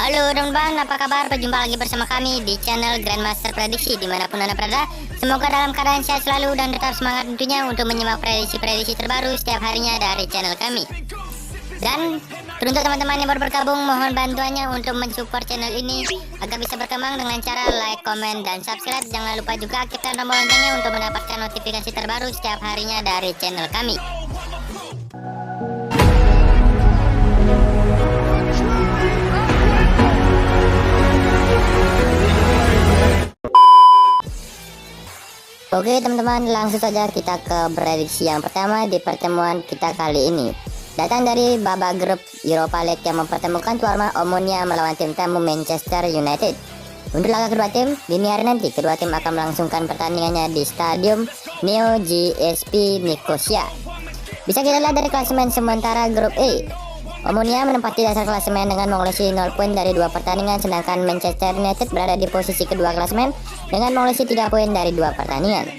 Halo teman-teman, apa kabar? Berjumpa lagi bersama kami di channel Grandmaster Prediksi dimanapun Anda berada. Semoga dalam keadaan sehat selalu dan tetap semangat tentunya untuk menyimak prediksi-prediksi terbaru setiap harinya dari channel kami. Dan untuk teman-teman yang baru bergabung, mohon bantuannya untuk mensupport channel ini agar bisa berkembang dengan cara like, komen, dan subscribe. Jangan lupa juga aktifkan tombol loncengnya untuk mendapatkan notifikasi terbaru setiap harinya dari channel kami. Oke teman-teman, langsung saja kita ke prediksi yang pertama di pertemuan kita kali ini. Datang dari babak grup Europa League yang mempertemukan tuan rumah Omonia melawan tim tamu Manchester United. Untuk laga kedua tim, dini hari nanti kedua tim akan melangsungkan pertandingannya di Stadium Neo GSP Nicosia. Bisa kita lihat dari klasemen sementara grup E. Omonia menempati dasar klasemen dengan mengoleksi 0 poin dari 2 pertandingan, sedangkan Manchester United berada di posisi kedua klasemen dengan mengoleksi 3 poin dari 2 pertandingan.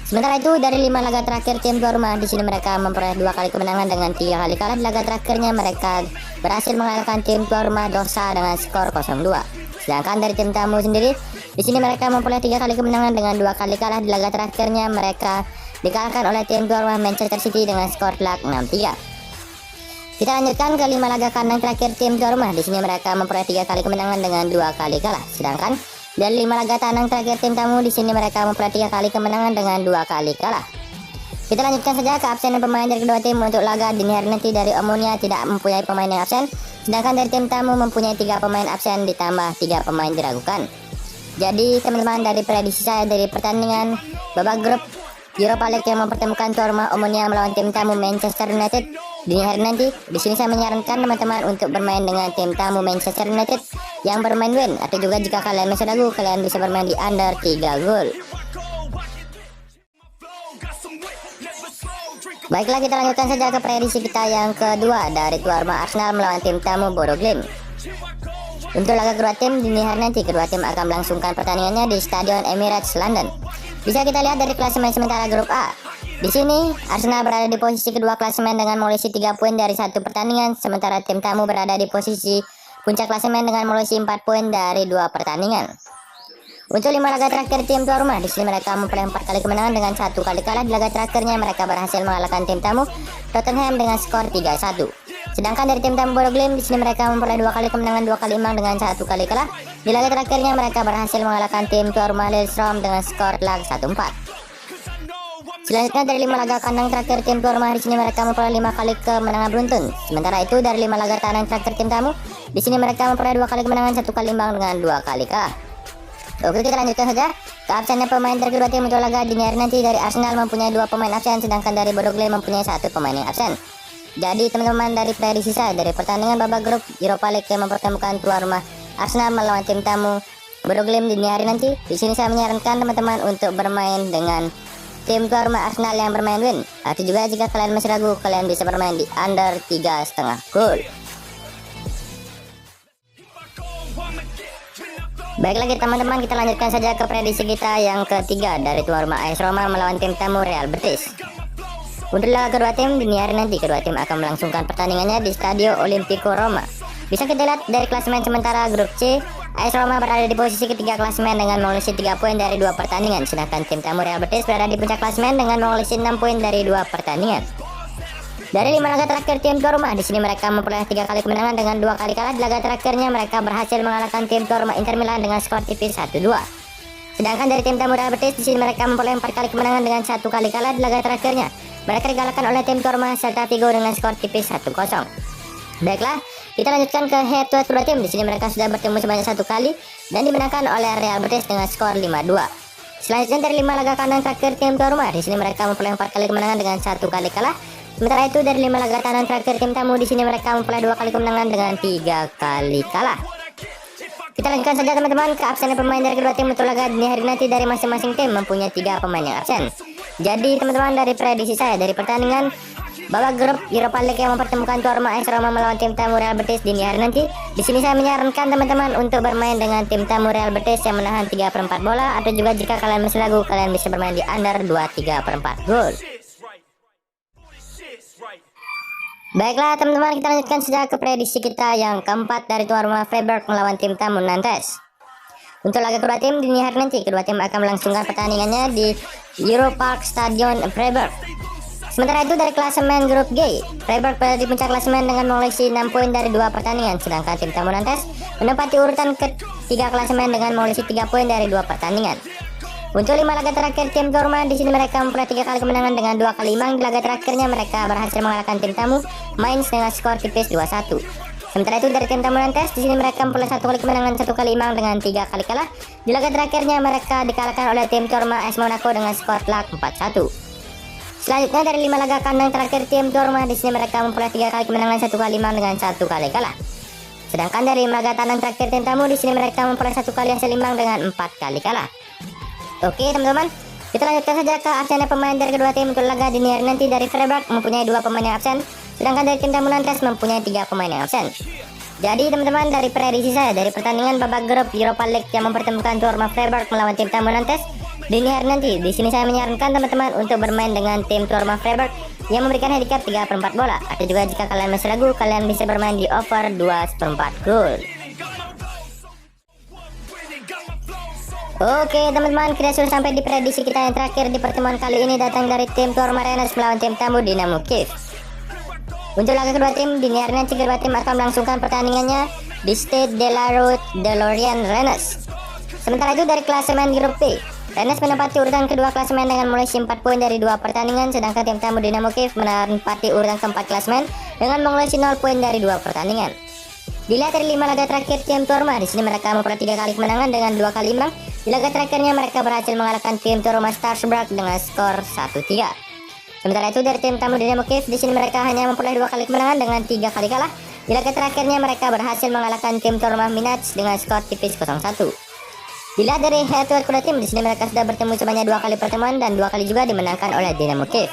Sementara itu, dari 5 laga terakhir tim tuan rumah, di sini mereka memperoleh 2 kali kemenangan dengan 3 kali kalah. Di laga terakhirnya mereka berhasil mengalahkan tim tuan rumah Dosa dengan skor 0-2. Sedangkan dari tim tamu sendiri, di sini mereka memperoleh 3 kali kemenangan dengan 2 kali kalah. Di laga terakhirnya mereka dikalahkan oleh tim tuan rumah Manchester City dengan skor telak 6-3. Kita lanjutkan ke 5 laga kandang terakhir tim tuan rumah. Di sini mereka memperoleh 3 kali kemenangan dengan 2 kali kalah. Sedangkan dari 5 laga tandang terakhir tim tamu, di sini mereka memperoleh 3 kali kemenangan dengan 2 kali kalah. Kita lanjutkan saja ke absen pemain dari kedua tim. Untuk laga dini hari nanti dari Omonia tidak mempunyai pemain yang absen, sedangkan dari tim tamu mempunyai 3 pemain absen ditambah 3 pemain diragukan. Jadi teman-teman, dari prediksi saya dari pertandingan babak grup Europa League yang mempertemukan tuan rumah Omonia melawan tim tamu Manchester United dini hari nanti, di sini saya menyarankan teman-teman untuk bermain dengan tim tamu Manchester United yang bermain win, atau juga jika kalian masih ragu, kalian bisa bermain di under 3 gol. Baiklah, kita lanjutkan saja ke prediksi kita yang kedua dari tuan rumah Arsenal melawan tim tamu Bodo Glimt. Untuk laga kedua tim dini hari nanti, kedua tim akan melangsungkan pertandingannya di Stadion Emirates London. Bisa kita lihat dari klasemen sementara grup A. Di sini Arsenal berada di posisi kedua klasemen dengan mengoleksi 3 poin dari 1 pertandingan, sementara tim tamu berada di posisi puncak klasemen dengan mengoleksi 4 poin dari 2 pertandingan. Untuk 5 laga terakhir tim tuan rumah, di sini mereka memperoleh 4 kali kemenangan dengan 1 kali kalah. Di laga terakhirnya mereka berhasil mengalahkan tim tamu Tottenham dengan skor 3-1. Sedangkan dari tim tamu Bodo Glimt, di sini mereka memperoleh 2 kali kemenangan, 2 kali imbang dengan 1 kali kalah. Di laga terakhirnya mereka berhasil mengalahkan tim tuan rumah Lillestrøm dengan skor telak 1-4. Selanjutnya dari 5 laga kandang terakhir tim tuan rumah, di sini mereka memperoleh 5 kali kemenangan beruntun. Sementara itu dari 5 laga tandang terakhir tim tamu, di sini mereka memperoleh 2 kali kemenangan, 1 kali imbang dengan 2 kali kalah. Oke, kita lanjutkan saja ke absennya pemain dari kedua tim. Untuk laga dini hari nanti, dari Arsenal mempunyai 2 pemain absen, sedangkan dari Bodo Glimt mempunyai 1 pemain yang absen. Jadi teman-teman, dari prediksi saya dari pertandingan babak grup Europa League yang mempertemukan tuan rumah Arsenal melawan tim tamu Bodo Glimt dini hari nanti, di sini saya menyarankan teman-teman untuk bermain dengan tim tuan rumah Arsenal yang bermain win, atau juga jika kalian masih ragu, kalian bisa bermain di under 3,5 gol. Baik lagi teman-teman, kita lanjutkan saja ke prediksi kita yang ketiga dari tuan rumah AS Roma melawan tim tamu Real Betis. Untuk laga kedua tim dini hari nanti, kedua tim akan melangsungkan pertandingannya di Stadio Olimpico Roma. Bisa kita lihat dari klasemen sementara grup C, AS Roma berada di posisi ketiga klasemen dengan mengoleksi 3 poin dari 2 pertandingan, sedangkan tim tamu Real Betis berada di puncak klasemen dengan mengoleksi 6 poin dari 2 pertandingan. Dari 5 laga terakhir tim tuan rumah, di sini mereka memperoleh 3 kali kemenangan dengan 2 kali kalah. Di laga terakhirnya mereka berhasil mengalahkan tim tuan rumah Inter Milan dengan skor tipis 1-2. Sedangkan dari tim tamu Real Betis, di sini mereka memperoleh 4 kali kemenangan dengan 1 kali kalah. Di laga terakhirnya mereka dikalahkan oleh tim tuan rumah Celta Vigo dengan skor tipis 1-0. Baiklah, kita lanjutkan ke head to head kedua tim. Di sini mereka sudah bertemu sebanyak 1 kali dan dimenangkan oleh Real Betis dengan skor 5-2. Selanjutnya dari 5 laga kandang terakhir tim tuan rumah, di sini mereka memperoleh 4 kali kemenangan dengan 1 kali kalah. Sementara itu dari 5 laga tandang terakhir tim tamu, di sini mereka memperoleh 2 kali kemenangan dengan 3 kali kalah. Kita lanjutkan saja teman-teman ke absen pemain dari kedua tim. Untuk laga dini hari nanti, dari masing-masing tim mempunyai 3 pemain yang absen. Jadi teman-teman, dari prediksi saya dari pertandingan babak grup Europa League yang mempertemukan tuan rumah AS Roma melawan tim tamu Real Betis dini hari nanti, di sini saya menyarankan teman-teman untuk bermain dengan tim tamu Real Betis yang menahan 3/4 bola, atau juga jika kalian masih ragu, kalian bisa bermain di under 2 3/4 gol. Baiklah teman-teman, kita lanjutkan saja ke prediksi kita yang keempat dari tuan rumah Freiburg melawan tim tamu Nantes. Untuk laga kedua tim dini hari nanti, kedua tim akan melangsungkan pertandingannya di Europark Stadion Freiburg. Sementara itu dari klasemen grup G, Freiburg berada di puncak klasemen dengan mengoleksi 6 poin dari 2 pertandingan, sedangkan tim tamu Nantes menempati urutan ketiga klasemen dengan mengoleksi 3 poin dari 2 pertandingan. Untuk 5 laga terakhir tim tuan rumah, di sini mereka memperoleh 3 kali kemenangan dengan 2 kali imbang. Di laga terakhirnya mereka berhasil mengalahkan tim tamu Mainz dengan skor tipis 2-1. Sementara itu dari tim tamu Nantes, di sini mereka memperoleh 1 kali kemenangan, 1 kali imbang dengan 3 kali kalah. Di laga terakhirnya mereka dikalahkan oleh tim tuan rumah AS Monaco dengan skor telak 4-1. Selanjutnya dari 5 laga kandang terakhir tim tuan rumah, di sini mereka memperoleh 3 kali kemenangan, 1 kali imbang dengan 1 kali kalah. Sedangkan dari 5 laga tandang terakhir tim tamu, di sini mereka memperoleh 1 kali hasil imbang dengan 4 kali kalah. Oke teman-teman, kita lanjutkan saja ke absen pemain dari kedua tim. Untuk laga dini hari nanti dari Freiburg mempunyai 2 pemain yang absen, sedangkan dari tim tamu Nantes mempunyai 3 pemain yang absen. Jadi teman-teman, dari prediksi saya dari pertandingan babak grup Europa League yang mempertemukan tuan rumah Freiburg melawan tim tamu Nantes dini hari nanti, di sini saya menyarankan teman-teman untuk bermain dengan tim tuan rumah Freiburg yang memberikan handicap 3/4 bola. Atau juga jika kalian masih ragu, kalian bisa bermain di over 2/4 gol. Oke teman-teman, kita sudah sampai di prediksi kita yang terakhir di pertemuan kali ini, datang dari tim tuan rumah Rennes melawan tim tamu Dynamo Kiev. Untuk laga kedua tim dini hari nanti, kedua tim akan melangsungkan pertandingannya di Stade de la Route de Lorient Rennes. Sementara itu dari klasemen grup B, Rennes menempati urutan kedua klasemen dengan mengoleksi 4 poin dari 2 pertandingan, sedangkan tim tamu Dynamo Kiev menempati urutan keempat klasemen dengan mengoleksi 0 poin dari 2 pertandingan. Dilihat dari 5 laga terakhir tim tuan rumah, di sini mereka memperoleh 3 kali kemenangan dengan 2 kali imbang. Di laga terakhirnya mereka berhasil mengalahkan tim tuan rumah Strasbourg dengan skor 1-3. Sementara itu dari tim tamu Dynamo Kiev, di sini mereka hanya memperoleh 2 kali kemenangan dengan 3 kali kalah. Di laga terakhirnya mereka berhasil mengalahkan tim tuan rumah Minsk dengan skor tipis 0-1. Dilihat dari head-to-head kedua tim, di sini mereka sudah bertemu sebanyak 2 kali pertemuan dan 2 kali juga dimenangkan oleh Dynamo Kiev.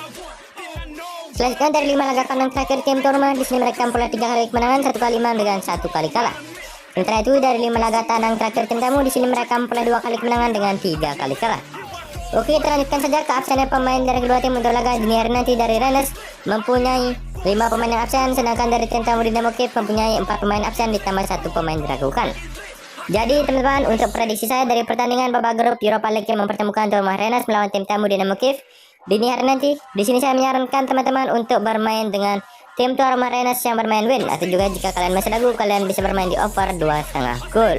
Selanjutnya dari 5 laga kandang terakhir tim tuan rumah, di sini mereka memperoleh 3 kali kemenangan, 1 kali imbang dengan 1 kali kalah. Sementara itu dari 5 laga tandang terakhir tim tamu, di sini mereka memperoleh 2 kali kemenangan dengan 3 kali kalah. Oke, kita lanjutkan saja ke absennya pemain dari kedua tim. Untuk laga dini hari nanti dari Rennes mempunyai 5 pemain yang absen, sedangkan dari tim tamu Dynamo Kiev mempunyai 4 pemain absen ditambah 1 pemain diragukan. Jadi teman-teman, untuk prediksi saya dari pertandingan babak grup Europa League yang mempertemukan tuan rumah Rennes melawan tim tamu Dynamo Kiev dini hari nanti, di sini saya menyarankan teman-teman untuk bermain dengan tim tuan rumah Rennes yang bermain win, atau juga jika kalian masih ragu, kalian bisa bermain di over 2,5 gol.